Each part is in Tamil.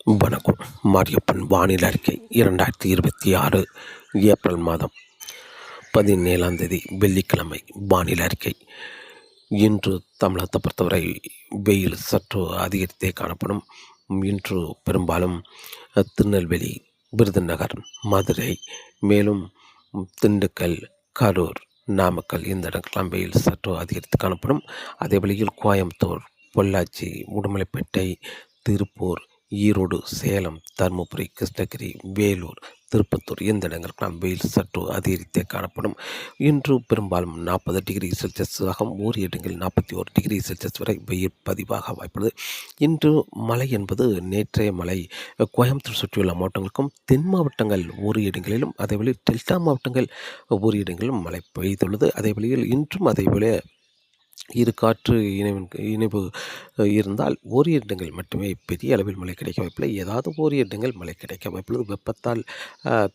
வணக்கம். மாரியப்பன் வானிலை அறிக்கை 2026 ஏப்ரல் மாதம் 17 வெள்ளிக்கிழமை வானிலை அறிக்கை. இன்று தமிழகத்தை பொறுத்தவரை வெயில் சற்று அதிகரித்தே காணப்படும். இன்று பெரும்பாலும் திருநெல்வேலி, விருதுநகர், மதுரை, மேலும் திண்டுக்கல், கரூர், நாமக்கல் இந்த இடங்கள்லாம் வெயில் சற்று அதிகரித்து காணப்படும். அதே வழியில் கோயம்புத்தூர், பொள்ளாச்சி, உடுமலைப்பேட்டை, திருப்பூர், ஈரோடு, சேலம், தருமபுரி, கிருஷ்ணகிரி, வேலூர், திருப்பத்தூர் இந்த இடங்களுக்கெல்லாம் வெயில் சற்று அதிகரித்தே காணப்படும். இன்று பெரும்பாலும் 40 டிகிரி செல்சியஸாகவும் ஓர் இடங்களில் 41 டிகிரி செல்சியஸ் வரை வெயில் பதிவாக வாய்ப்புள்ளது. இன்று மழை என்பது நேற்றைய மழை கோயம்புத்தூர் சுற்றியுள்ள மாவட்டங்களுக்கும், தென் மாவட்டங்கள் ஒரு இடங்களிலும், அதேவேளை டெல்டா மாவட்டங்கள் ஒரு இடங்களிலும் மழை பெய்துள்ளது. அதே வழியில் இன்றும் அதேபோல இரு காற்று இணைவு இருந்தால் ஓரிரு இடங்கள் மட்டுமே பெரிய அளவில் மழை கிடைக்க வாய்ப்பில்லை. ஏதாவது ஓரிரு இடங்கள் மழை கிடைக்க வாய்ப்புள்ளது. வெப்பத்தால்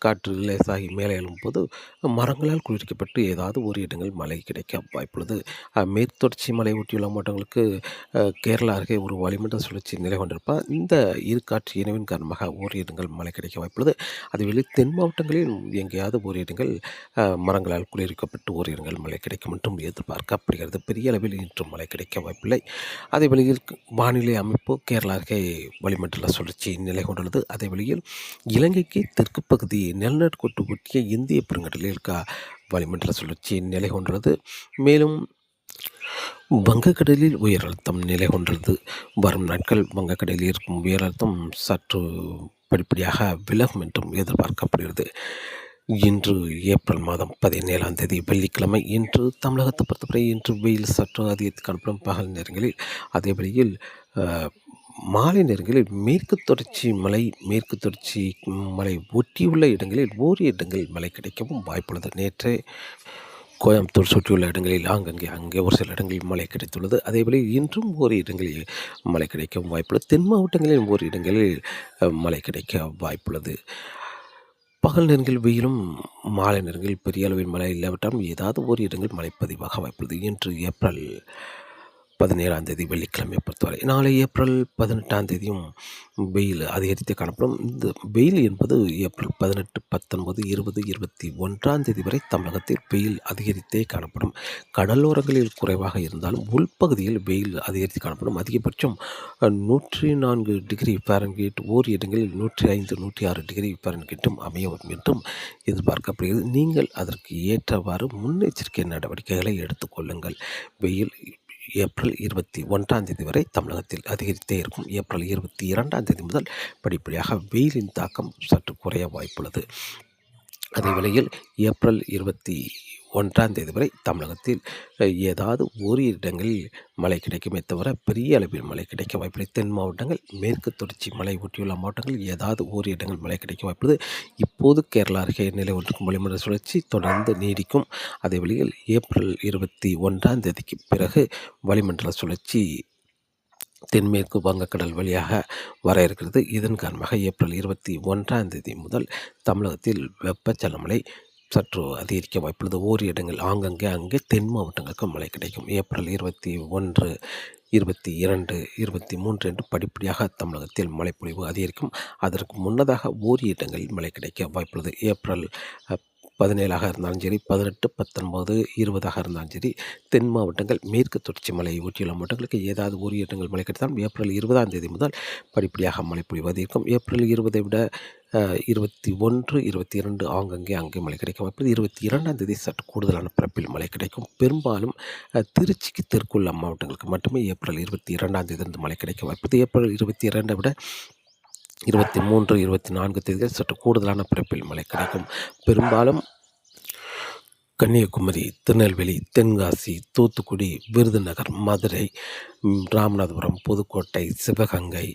காற்று லேசாகி மேலே எழும்போது மரங்களால் குளிர்விக்கப்பட்டு ஏதாவது ஒரு இடங்கள் மழை கிடைக்க வாய்ப்புள்ளது. மேற்தொடர்ச்சி மலை ஒட்டியுள்ள மாவட்டங்களுக்கு கேரளா அருகே ஒரு வளிமண்டல சுழற்சி நிலை கொண்டிருப்பார். இந்த இரு காற்று இணைவின் காரணமாக ஓரிரு இடங்கள் மழை கிடைக்க வாய்ப்புள்ளது. அதுவேளை தென் மாவட்டங்களில் எங்கேயாவது ஓரிரு இடங்கள் மரங்களால் குளிர்விக்கப்பட்டு ஓரிரு இடங்கள் மழை கிடைக்கும் என்றும் எதிர்பார்க்கப்படுகிறது. பெரிய அளவில் இன்று மழை கிடைக்க வாய்ப்பில்லை. அதே வழியில் வானிலை அமைப்பு கேரளா அருகே வளிமண்டல சுழற்சி நிலை கொண்டுள்ளது. அதே வழியில் இலங்கைக்கு தெற்கு பகுதி நிலநடுக்கோட்டு ஒட்டிய இந்திய பெருங்கடலில் வளிமண்டல சுழற்சி நிலை கொண்டுள்ளது. மேலும் வங்கக்கடலில் உயர் அழுத்தம் நிலை கொண்டுள்ளது. வரும் நாட்கள் வங்கக்கடலில் இருக்கும் உயர் அழுத்தம் சற்று படிப்படியாக விலகும் என்றும் எதிர்பார்க்கப்படுகிறது. இன்று ஏப்ரல் மாதம் 17 வெள்ளிக்கிழமை. இன்று தமிழகத்தை பொறுத்தவரை இன்று வெயில் சற்று அதிகரித்து காணப்படும் பகல் நேரங்களில். அதே வழியில் மாலை நேரங்களில் மேற்கு தொடர்ச்சி மலை ஒட்டியுள்ள இடங்களில் ஓரிரு இடங்களில் மழை கிடைக்கவும் வாய்ப்புள்ளது. நேற்றே கோயம்புத்தூர் சுற்றியுள்ள இடங்களில் அங்கே ஒரு சில இடங்களில் மழை கிடைத்துள்ளது. அதேபோல இன்றும் ஓரிரு இடங்களில் மழை கிடைக்கவும் வாய்ப்புள்ளது. தென் மாவட்டங்களில் ஓரிரு இடங்களில் மழை கிடைக்க வாய்ப்புள்ளது. பகல் நேரங்களில் வெயிலும், மாலை நேரங்களில் பெரிய அளவில் மழை இல்லாவிட்டாலும் ஏதாவது ஒரு இடங்கள் மழை பதிவாக வாய்ப்புள்ளது. இன்று ஏப்ரல் 17 வெள்ளிக்கிழமை பொறுத்தவரை. நாளை ஏப்ரல் 18 வெயில் அதிகரித்து காணப்படும். இந்த வெயில் என்பது ஏப்ரல் 18, 19, 20, 21 வரை தமிழகத்தில் வெயில் அதிகரித்தே காணப்படும். கடலோரங்களில் குறைவாக இருந்தாலும் உள்பகுதியில் வெயில் அதிகரித்து காணப்படும். அதிகபட்சம் 104 டிகிரி ஃபாரன்ஹீட், ஓர் இடங்களில் 105, 106 டிகிரி ஃபாரன்ஹீட்டும் அமையும் என்றும் எதிர்பார்க்கப்படுகிறது. நீங்கள் அதற்கு ஏற்றவாறு முன்னெச்சரிக்கை நடவடிக்கைகளை எடுத்துக்கொள்ளுங்கள். வெயில் ஏப்ரல் 21 வரை தமிழகத்தில் அதிகரித்தே இருக்கும். ஏப்ரல் 22 முதல் படிப்படியாக வெயிலின் தாக்கம் சற்று குறைய வாய்ப்புள்ளது. அதே வேளையில் ஏப்ரல் 21 வரை தமிழகத்தில் ஏதாவது ஒரு இடங்களில் மழை கிடைக்குமே தவிர பெரிய அளவில் மழை கிடைக்க வாய்ப்பில்லை. தென் மாவட்டங்கள், மேற்கு தொடர்ச்சி மலை ஒட்டியுள்ள மாவட்டங்கள் ஏதாவது ஒரு இடங்கள் மழை கிடைக்க வாய்ப்புள்ளது. இப்போது கேரளா அருகே நிலை கொண்டிருக்கும் வளிமண்டல சுழற்சி தொடர்ந்து நீடிக்கும். அதே வழியில் ஏப்ரல் 21 பிறகு வளிமண்டல சுழற்சி தென்மேற்கு வங்கக்கடல் வழியாக வர இருக்கிறது. இதன் காரணமாக ஏப்ரல் 21 முதல் தமிழகத்தில் வெப்பச்சலன மழை சற்று அதிகரிக்க வாய்ப்புள்ளது. ஓரிரு இடங்கள் அங்கே தென் மாவட்டங்களுக்கு மழை கிடைக்கும். ஏப்ரல் 21, 22, 23 என்று படிப்படியாக தமிழகத்தில் மழைப்பொழிவு அதிகரிக்கும். அதற்கு முன்னதாக ஓரிரு இடங்களில் மழை கிடைக்க வாய்ப்புள்ளது. ஏப்ரல் 17 இருந்தாலும் சரி, 18, 19, 20 இருந்தாலும் சரி, தென் மாவட்டங்கள், மேற்கு தொடர்ச்சி மலை ஒட்டியுள்ள மாவட்டங்களுக்கு ஏதாவது ஒரு இடங்கள் மழை கிடைத்தாலும் ஏப்ரல் 20 முதல் படிப்படியாக மழைப்பொழிவு அதிகரிக்கும். ஏப்ரல் 20 விட 21, 22 அங்கே மழை கிடைக்க வாய்ப்புள்ளது. 22 சற்று கூடுதலான பரப்பில் மழை கிடைக்கும். பெரும்பாலும் திருச்சிக்கு தெற்குள்ள மாவட்டங்களுக்கு மட்டுமே ஏப்ரல் 22 மழை கிடைக்க வாய்ப்புள்ளது. ஏப்ரல் 22 விட 23, 24 தேதிகள் சற்று கூடுதலான பரப்பில் மழை கிடைக்கும். பெரும்பாலும் கன்னியாகுமரி, திருநெல்வேலி, தென்காசி, தூத்துக்குடி, விருதுநகர், மதுரை, ராமநாதபுரம், புதுக்கோட்டை, சிவகங்கை,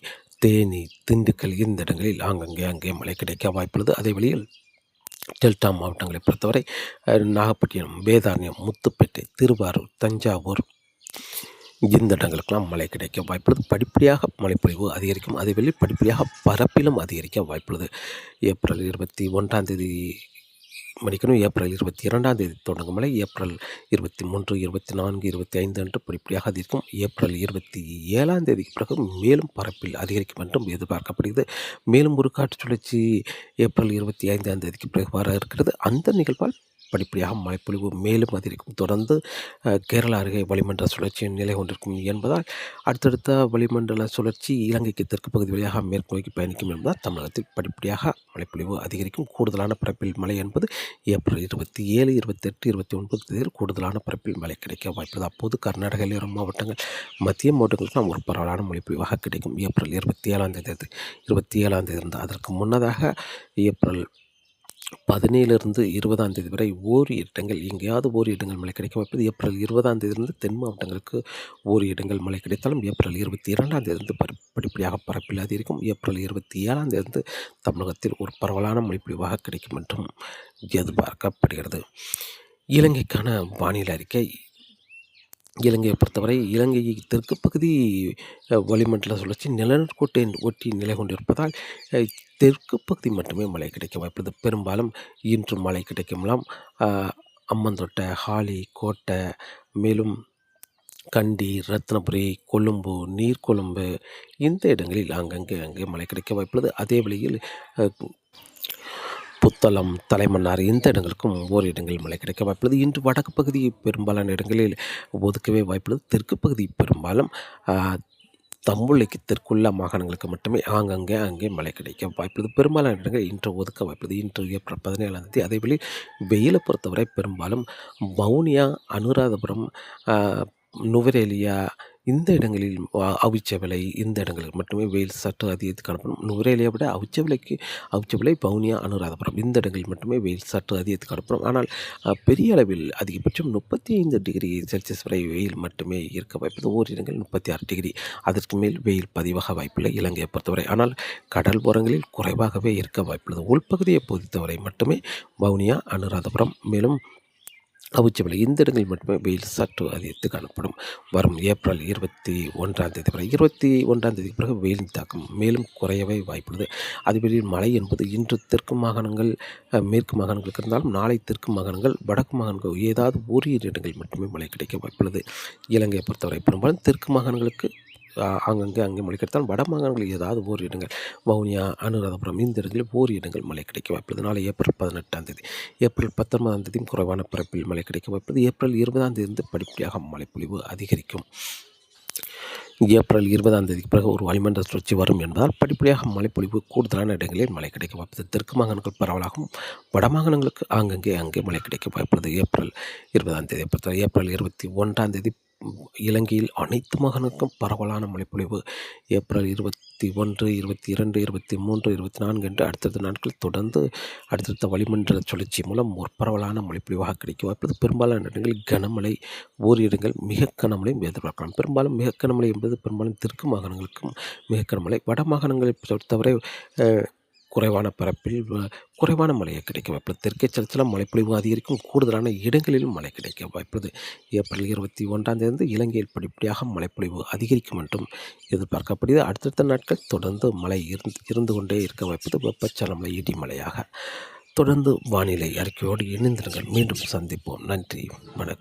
தேனி, திண்டுக்கல் இந்த இடங்களில் அங்கே மழை கிடைக்க வாய்ப்புள்ளது. அதே வழியில் டெல்டா மாவட்டங்களை பொறுத்தவரை நாகப்பட்டினம், வேதாரண்யம், முத்துப்பேட்டை, திருவாரூர், தஞ்சாவூர் இந்த இடங்களுக்கெல்லாம் மழை கிடைக்க வாய்ப்புள்ளது. படிப்படியாக மழைப்பொழிவு அதிகரிக்கும். அதேவேளை படிப்படியாக பரப்பிலும் அதிகரிக்க வாய்ப்புள்ளது. ஏப்ரல் 21 ஏப்ரல் 22ஆம் தேதி தொடங்கும் மழை ஏப்ரல் 23, 24, 25 அன்று படிப்படியாக அதிகரிக்கும். ஏப்ரல் 27ஆம் தேதிக்கு பிறகு மேலும் பரப்பில் அதிகரிக்கும் என்றும் எதிர்பார்க்கப்படுகிறது. மேலும் ஒரு காற்று சுழற்சி ஏப்ரல் 25ஆம் தேதிக்கு பிறகு வர இருக்கிறது. அந்த நிகழ்வால் படிப்படியாக மழைப்பொழிவு மேலும் அதிகரிக்கும். தொடர்ந்து கேரளா அருகே வளிமண்டல சுழற்சி நிலை கொண்டிருக்கும் என்பதால் அடுத்தடுத்த வளிமண்டல சுழற்சி இலங்கைக்கு தெற்கு பகுதி வழியாக மேற்கு நோக்கி பயணிக்கும் என்பதால் தமிழகத்தில் படிப்படியாக மழைப்பொழிவு அதிகரிக்கும். கூடுதலான பரப்பில் மழை என்பது ஏப்ரல் 27, 28, 29 தேதியில் கூடுதலான பரப்பில் மழை கிடைக்க வாய்ப்புள்ளது. அப்போது கர்நாடக மாவட்டங்கள் மத்திய மாவட்டங்களுக்கு ஒரு பரவலான மழைப்பொழிவாக கிடைக்கும். ஏப்ரல் 27ஆம் தேதி இருந்து அதற்கு முன்னதாக ஏப்ரல் 17 20ஆம் தேதி வரை ஓரிரு இடங்கள் எங்கேயாவது ஓரிரு இடங்கள் மழை கிடைக்க வாய்ப்பது. ஏப்ரல் 20ஆம் தேதியிலிருந்து தென் மாவட்டங்களுக்கு ஓரிரு இடங்கள் மழை கிடைத்தாலும் ஏப்ரல் 22ஆம் தேதியிலிருந்து படிப்படியாக பரப்பில் அதிகரிக்கும். ஏப்ரல் 27ஆம் தேதியிலிருந்து தமிழகத்தில் ஒரு பரவலான மழைப்பொழிவாக கிடைக்கும் என்றும் எதிர்பார்க்கப்படுகிறது. இலங்கைக்கான வானிலை அறிக்கை. இலங்கையை பொறுத்தவரை இலங்கை தெற்கு பகுதி வளிமண்டல சுழற்சி நிலநடுக்கோட்டை ஒட்டி நிலை கொண்டிருப்பதால் தெற்கு பகுதி மட்டுமே மழை கிடைக்க வாய்ப்புள்ளது. பெரும்பாலும் இன்று மழை கிடைக்கும்லாம். அம்மந்தோட்டை, ஹாலி, கோட்டை, மேலும் கண்டி, ரத்னபுரி, கொழும்பு, நீர்கொழும்பு இந்த இடங்களில் அங்கே மழை கிடைக்க வாய்ப்புள்ளது. அதே வழியில் புத்தளம், தலைமன்னார் இந்த இடங்களுக்கும் ஓர் இடங்களில் மழை கிடைக்க வாய்ப்புள்ளது. இன்று வடக்கு பகுதி பெரும்பாலான இடங்களில் ஒதுக்கவே வாய்ப்புள்ளது. தெற்கு பகுதி பெரும்பாலும் தம்புள்ளைக்கு தெற்குள்ள மாகாணங்களுக்கு மட்டுமே அங்கே மழை கிடைக்க வாய்ப்புள்ளது. பெரும்பாலான இடங்கள் இன்று ஒதுக்க வாய்ப்புள்ளது. இன்று ஏப்ரல் 17ஆம் தேதி. அதேவேளை வெயிலை பொறுத்தவரை பெரும்பாலும் வவுனியா, அனுராதபுரம், நுவரேலியா இந்த இடங்களில் அவிச்சவிளை இந்த இடங்களில் மட்டுமே வெயில் சற்று அதிகரித்து காணப்படும். நுவரேலியை விட அவிச்சவிளை, வவுனியா, அனுராதபுரம் இந்த இடங்களில் மட்டுமே வெயில் சற்று அதிகரித்து காணப்படும். ஆனால் பெரிய அளவில் அதிகபட்சம் 35 டிகிரி செல்சியஸ் வரை வெயில் மட்டுமே இருக்க வாய்ப்புள்ளது. ஓரிடங்கள் 36 டிகிரி அதற்கு மேல் வெயில் பதிவாக வாய்ப்பில்லை இலங்கையை பொறுத்தவரை. ஆனால் கடல் ஓரங்களில் குறைவாகவே இருக்க வாய்ப்புள்ளது. உள்பகுதியை பொறுத்தவரை மட்டுமே வவுனியா, அனுராதபுரம் மேலும் அவிச்சவிளை இந்த இடங்களில் மட்டுமே வெயில் சற்று அதிகரித்து காணப்படும். வரும் ஏப்ரல் 21ஆம் தேதி வரை 21ஆம் தேதிக்கு பிறகு வெயிலின் தாக்கம் மேலும் குறையவே வாய்ப்புள்ளது. அதுவெளியில் மழை என்பது இன்று தெற்கு மாகாணங்கள், மேற்கு மாகாணங்களுக்கு இருந்தாலும் நாளை தெற்கு மாகாணங்கள், வடக்கு மாகாணங்கள் ஏதாவது ஓரிரு இடங்களில் மட்டுமே மழை கிடைக்க வாய்ப்புள்ளது. இலங்கையை பொறுத்தவரை பெரும்பாலும் தெற்கு மாகாணங்களுக்கு அங்கே மழை கிடைத்தால் வட மாகாணங்களில் ஏதாவது ஓர் இடங்கள் வவுனியா, அனுராதபுரம் இந்த இடங்களில் ஓர் இடங்கள் மழை கிடைக்க வாய்ப்புள்ளது. நாளை ஏப்ரல் 18ஆம் தேதி. ஏப்ரல் 19ஆம் தேதியும் குறைவான பரப்பில் மழை கிடைக்க வாய்ப்புள்ளது. ஏப்ரல் 20ஆம் தேதி படிப்படியாக மழைப்பொழிவு அதிகரிக்கும். ஏப்ரல் 20ஆம் தேதிக்கு பிறகு ஒரு வளிமண்டல சுழற்சி வரும் என்பதால் படிப்படியாக மழைப்பொழிவு கூடுதலான இடங்களில் மழை கிடைக்க வாய்ப்புள்ளது. தெற்கு மாகாணங்கள் பரவலாகவும் வட மாகாணங்களுக்கு அங்கே மழை கிடைக்க வாய்ப்புள்ளது. ஏப்ரல் 20ஆம் தேதி பொறுத்தவரை ஏப்ரல் 21ஆம் தேதி இலங்கையில் அனைத்து மாகாணங்களுக்கும் பரவலான மழைப்பொழிவு. ஏப்ரல் 21, 22, 23, 24 என்று அடுத்தடுத்த நாட்கள் தொடர்ந்து அடுத்தடுத்த வளிமண்டல சுழற்சி மூலம் ஒரு பரவலான மழைப்பொழிவாக கிடைக்க வாய்ப்புள்ளது. பெரும்பாலான இடங்களில் கனமழை, ஓரிரு இடங்கள் மிக கனமழையும் எதிர்பார்க்கலாம். பெரும்பாலும் மிக கனமழை என்பது பெரும்பாலும் தெற்கு மாகாணங்களுக்கும் மிக கனமழை. வட மாகாணங்களை பொறுத்தவரை குறைவான பரப்பில் குறைவான மழையை கிடைக்க வாய்ப்புள்ளது. தெற்கே சில மழைப்பொழிவு அதிகரிக்கும். கூடுதலான இடங்களிலும் மழை கிடைக்க வாய்ப்புள்ளது. ஏப்ரல் 21ஆம் தேதி இலங்கையில் படிப்படியாக மழைப்பொழிவு அதிகரிக்கும் என்றும் எதிர்பார்க்கப்படுகிறது. அடுத்தடுத்த நாட்கள் தொடர்ந்து மழை இருந்து கொண்டே இருக்க வாய்ப்பது. வெப்பச்சலன இடிமலையாக தொடர்ந்து வானிலை அறிக்கையோடு இணைந்திருங்கள். மீண்டும் சந்திப்போம். நன்றி, வணக்கம்.